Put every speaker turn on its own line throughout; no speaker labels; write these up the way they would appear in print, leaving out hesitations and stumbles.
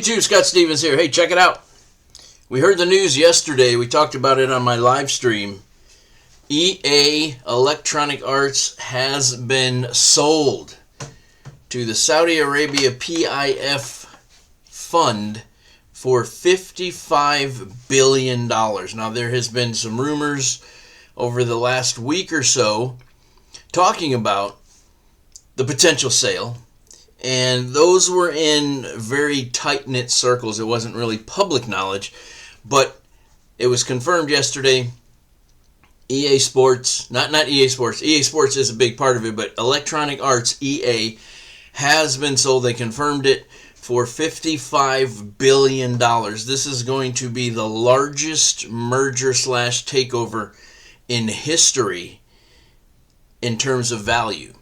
YouTube, Scott Stevens here. Hey, check it out. We heard the news yesterday. We talked about it on my live stream. EA Electronic Arts has been sold to the Saudi Arabia PIF fund for $55 billion. Now, there has been some rumors over the last week or so talking about the potential sale. And those were in very tight-knit circles. It wasn't really public knowledge, but it was confirmed yesterday. EA Sports, not EA Sports. EA Sports is a big part of it, but Electronic Arts, EA, has been sold. They confirmed it for $55 billion. This is going to be the largest merger/takeover in history in terms of value.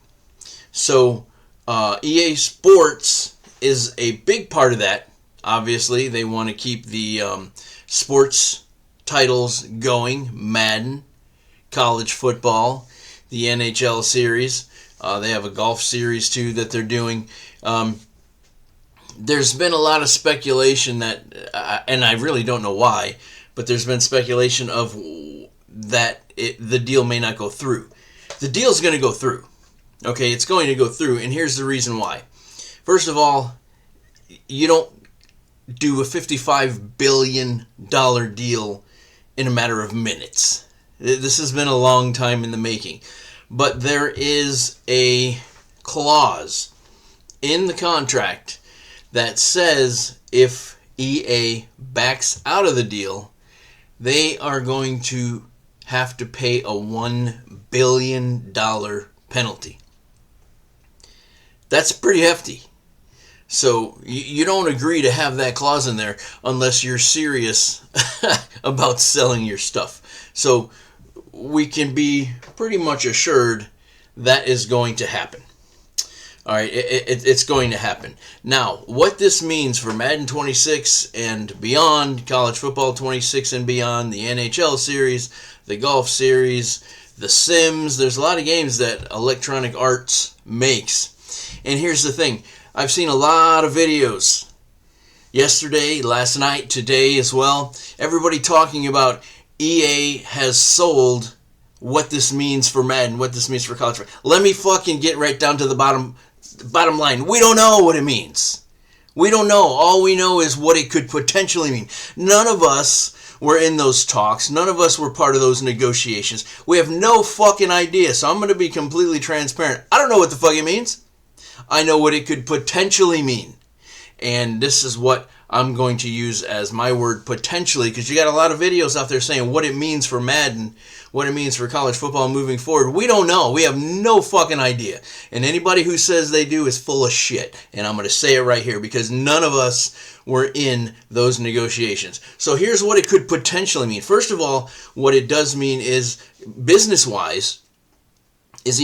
So, EA Sports is a big part of that. Obviously, they want to keep the sports titles going. Madden, college football, the NHL series. They have a golf series, too, that they're doing. There's been a lot of speculation that, and I really don't know why, but there's been speculation of that the deal may not go through. The deal's going to go through. Okay, it's going to go through, and here's the reason why. First of all, you don't do a $55 billion deal in a matter of minutes. This has been a long time in the making. But there is a clause in the contract that says if EA backs out of the deal, they are going to have to pay a $1 billion penalty. That's pretty hefty. So you don't agree to have that clause in there unless you're serious about selling your stuff. So we can be pretty much assured that is going to happen. All right, it's going to happen. Now, what this means for Madden 26 and beyond, college football 26 and beyond, the NHL series, the golf series, the Sims, there's a lot of games that Electronic Arts makes. And here's the thing. I've seen a lot of videos yesterday, last night, today as well. Everybody talking about EA has sold, what this means for Madden, what this means for college. Let me fucking get right down to the bottom line. We don't know what it means. We don't know. All we know is what it could potentially mean. None of us were in those talks. None of us were part of those negotiations. We have no fucking idea. So I'm going to be completely transparent. I don't know what the fuck it means. I know what it could potentially mean. And this is what I'm going to use as my word, potentially, because you got a lot of videos out there saying what it means for Madden, what it means for college football moving forward. We don't know. We have no fucking idea. And anybody who says they do is full of shit. And I'm going to say it right here because none of us were in those negotiations. So here's what it could potentially mean. First of all, what it does mean is, business-wise, is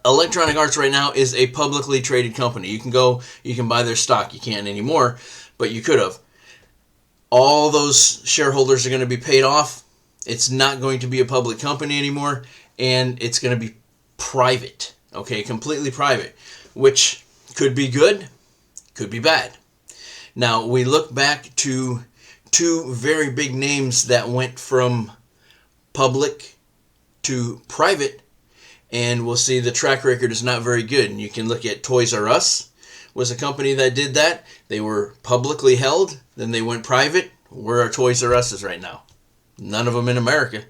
Electronic Arts right now is a publicly traded company. You can go, you can buy their stock. You can't anymore, but you could have. All those shareholders are going to be paid off. It's not going to be a public company anymore, and it's going to be private. Okay, completely private, which could be good, could be bad. Now, we look back to two very big names that went from public to private, and we'll see the track record is not very good. And you can look at Toys R Us was a company that did that. They were publicly held, then they went private. Where are Toys R Us right now? None of them in America.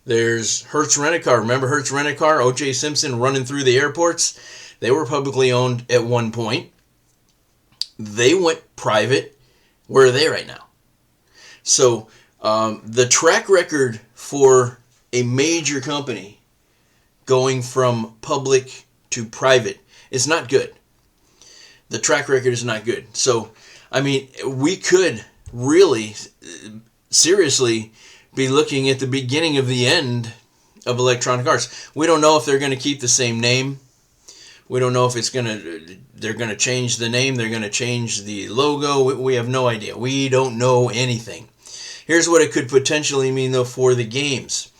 There's Hertz Rent-A-Car. Remember Hertz Rent-A-Car? O.J. Simpson running through the airports? They were publicly owned at one point. They went private. Where are they right now? So the track record for a major company going from public to private is not good. The track record is not good. So, I mean, we could really, seriously, be looking at the beginning of the end of Electronic Arts. We don't know if they're going to keep the same name. We don't know if they're going to change the name. They're going to change the logo. We have no idea. We don't know anything. Here's what it could potentially mean, though, for the games.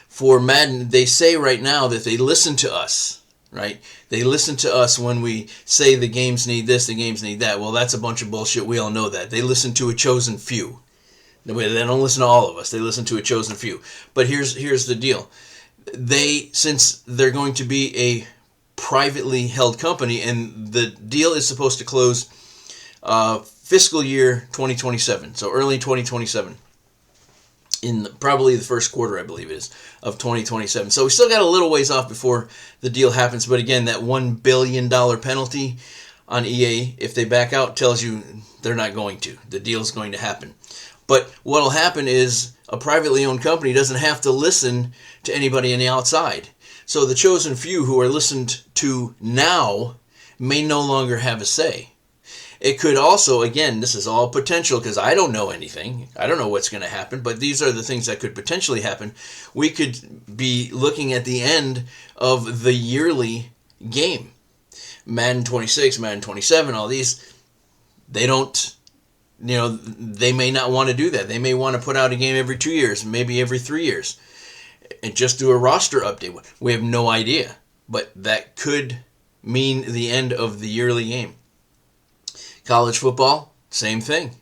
For Madden, they say right now that they listen to us. right? They listen to us when we say the games need this, the games need that. Well, that's a bunch of bullshit. We all know that. They listen to a chosen few. They don't listen to all of us. They listen to a chosen few. But here's the deal. Since they're going to be a privately held company, and the deal is supposed to close fiscal year 2027, so early 2027, in probably the first quarter, I believe it is, of 2027. So we still got a little ways off before the deal happens. But again, that $1 billion penalty on EA, if they back out, tells you they're not going to. The deal's going to happen. But what will happen is a privately owned company doesn't have to listen to anybody on the outside. So the chosen few who are listened to now may no longer have a say. It could also, again, this is all potential because I don't know anything. I don't know what's going to happen, but these are the things that could potentially happen. We could be looking at the end of the yearly game. Madden 26, Madden 27, all these, they don't, they may not want to do that. They may want to put out a game every 2 years, maybe every 3 years, and just do a roster update. We have no idea, but that could mean the end of the yearly game. College football, same thing.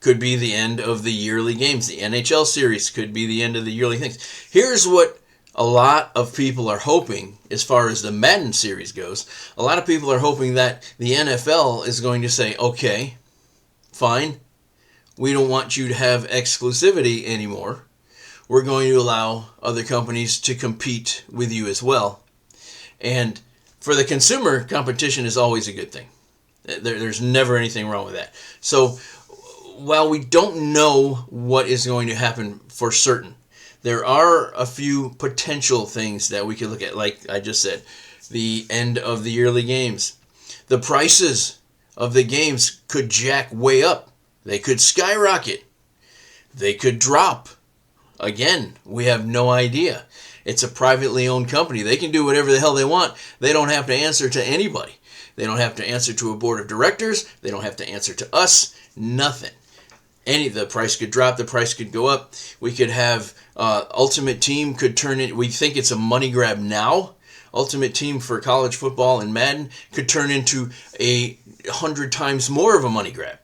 Could be the end of the yearly games. The NHL series could be the end of the yearly things. Here's what a lot of people are hoping as far as the Madden series goes. A lot of people are hoping that the NFL is going to say, okay, fine, we don't want you to have exclusivity anymore. We're going to allow other companies to compete with you as well. And for the consumer, competition is always a good thing. There's never anything wrong with that. So while we don't know what is going to happen for certain, there are a few potential things that we could look at. Like I just said, the end of the yearly games. The prices of the games could jack way up. They could skyrocket. They could drop. Again, we have no idea. It's a privately owned company. They can do whatever the hell they want. They don't have to answer to anybody. They don't have to answer to a board of directors. They don't have to answer to us. Nothing. The price could drop. The price could go up. We could have Ultimate Team could turn it. We think it's a money grab now. Ultimate Team for college football and Madden could turn into 100 times more of a money grab.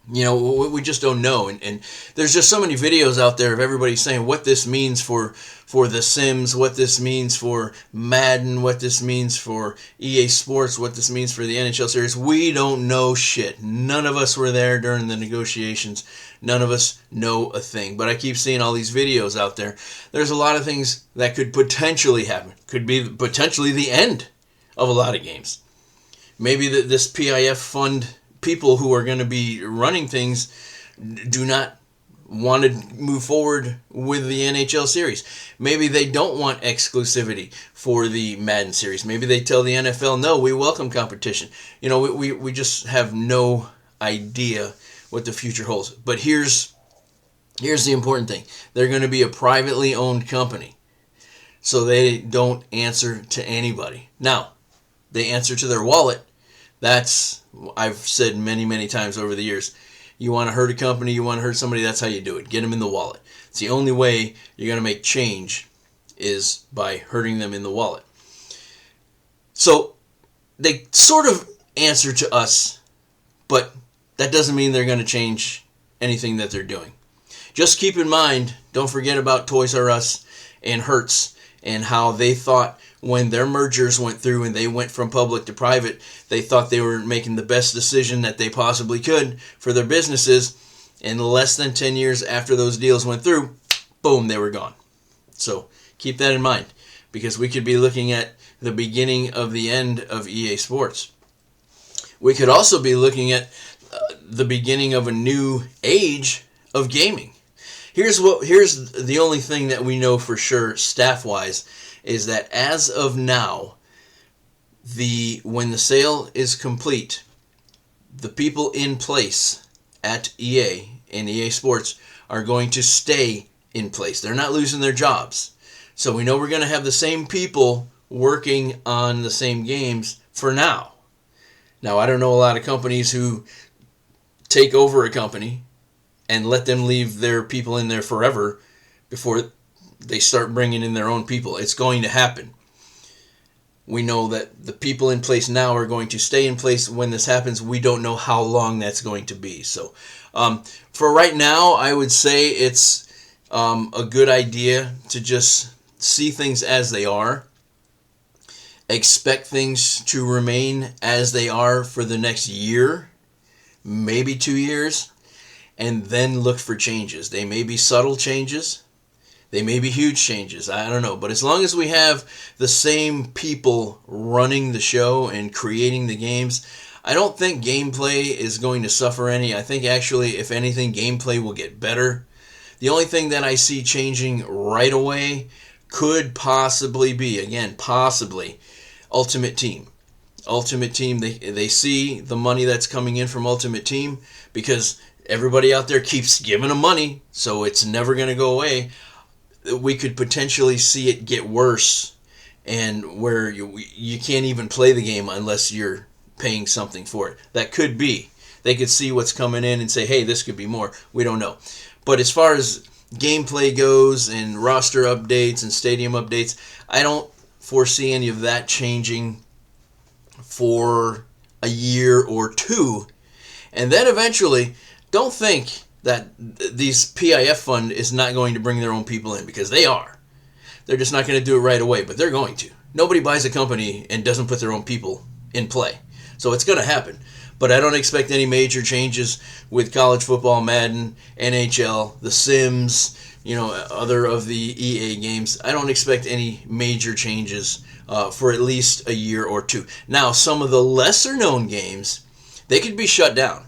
We just don't know. And there's just so many videos out there of everybody saying what this means for The Sims, what this means for Madden, what this means for EA Sports, what this means for the NHL series. We don't know shit. None of us were there during the negotiations. None of us know a thing. But I keep seeing all these videos out there. There's a lot of things that could potentially happen. Could be potentially the end of a lot of games. Maybe this PIF fund people who are going to be running things do not want to move forward with the NHL series. Maybe they don't want exclusivity for the Madden series. Maybe they tell the NFL, no, we welcome competition. We just have no idea what the future holds. But here's the important thing. They're going to be a privately owned company. So they don't answer to anybody. Now, they answer to their wallet. I've said many, many times over the years, you want to hurt a company, you want to hurt somebody, that's how you do it. Get them in the wallet. It's the only way you're going to make change is by hurting them in the wallet. So they sort of answer to us, but that doesn't mean they're going to change anything that they're doing. Just keep in mind, don't forget about Toys R Us and Hertz and how they thought when their mergers went through and they went from public to private, they thought they were making the best decision that they possibly could for their businesses. And less than 10 years after those deals went through, boom, they were gone. So keep that in mind, because we could be looking at the beginning of the end of EA Sports. We could also be looking at the beginning of a new age of gaming. Here's the only thing that we know for sure, staff-wise, is that as of now, when the sale is complete, the people in place at EA and EA Sports are going to stay in place. They're not losing their jobs. So we know we're going to have the same people working on the same games for now. Now, I don't know a lot of companies who take over a company and let them leave their people in there forever before they start bringing in their own people. It's going to happen. We know that the people in place now are going to stay in place when this happens. We don't know how long that's going to be. So for right now, I would say it's a good idea to just see things as they are. Expect things to remain as they are for the next year, maybe 2 years, and then look for changes. They may be subtle changes. They may be huge changes. I don't know. But as long as we have the same people running the show and creating the games, I don't think gameplay is going to suffer any. I think actually, if anything, gameplay will get better. The only thing that I see changing right away could possibly be, again, possibly, Ultimate Team. Ultimate Team, they see the money that's coming in from Ultimate Team because everybody out there keeps giving them money, so it's never going to go away. We could potentially see it get worse, and where you can't even play the game unless you're paying something for it. That could be. They could see what's coming in and say, hey, this could be more. We don't know. But as far as gameplay goes and roster updates and stadium updates, I don't foresee any of that changing for a year or two. And then eventually, don't think that these PIF fund is not going to bring their own people in, because they are. They're just not going to do it right away, but they're going to. Nobody buys a company and doesn't put their own people in play. So it's going to happen. But I don't expect any major changes with college football, Madden, NHL, The Sims, other of the EA games. I don't expect any major changes for at least a year or two. Now, some of the lesser known games, they could be shut down.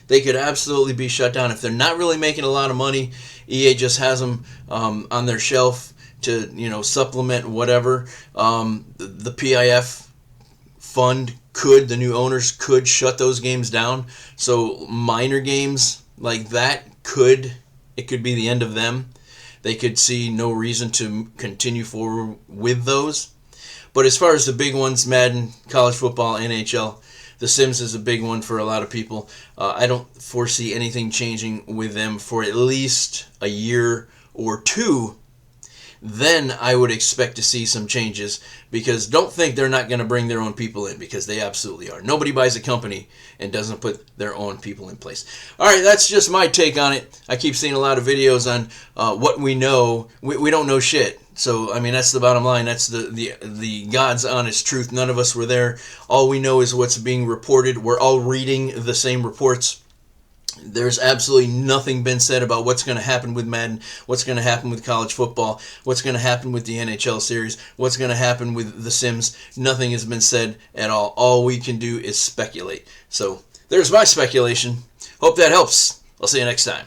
They could absolutely be shut down. If they're not really making a lot of money, EA just has them on their shelf to supplement whatever. The PIF fund the new owners could shut those games down. So minor games like that it could be the end of them. They could see no reason to continue forward with those. But as far as the big ones, Madden, college football, NHL, The Sims is a big one for a lot of people. I don't foresee anything changing with them for at least a year or two. Then I would expect to see some changes, because don't think they're not going to bring their own people in, because they absolutely are. Nobody buys a company and doesn't put their own people in place. All right, that's just my take on it. I keep seeing a lot of videos on what we know. We don't know shit. So, I mean, that's the bottom line. That's the God's honest truth. None of us were there. All we know is what's being reported. We're all reading the same reports. There's absolutely nothing been said about what's going to happen with Madden, what's going to happen with college football, what's going to happen with the NHL series, what's going to happen with The Sims. Nothing has been said at all. All we can do is speculate. So there's my speculation. Hope that helps. I'll see you next time.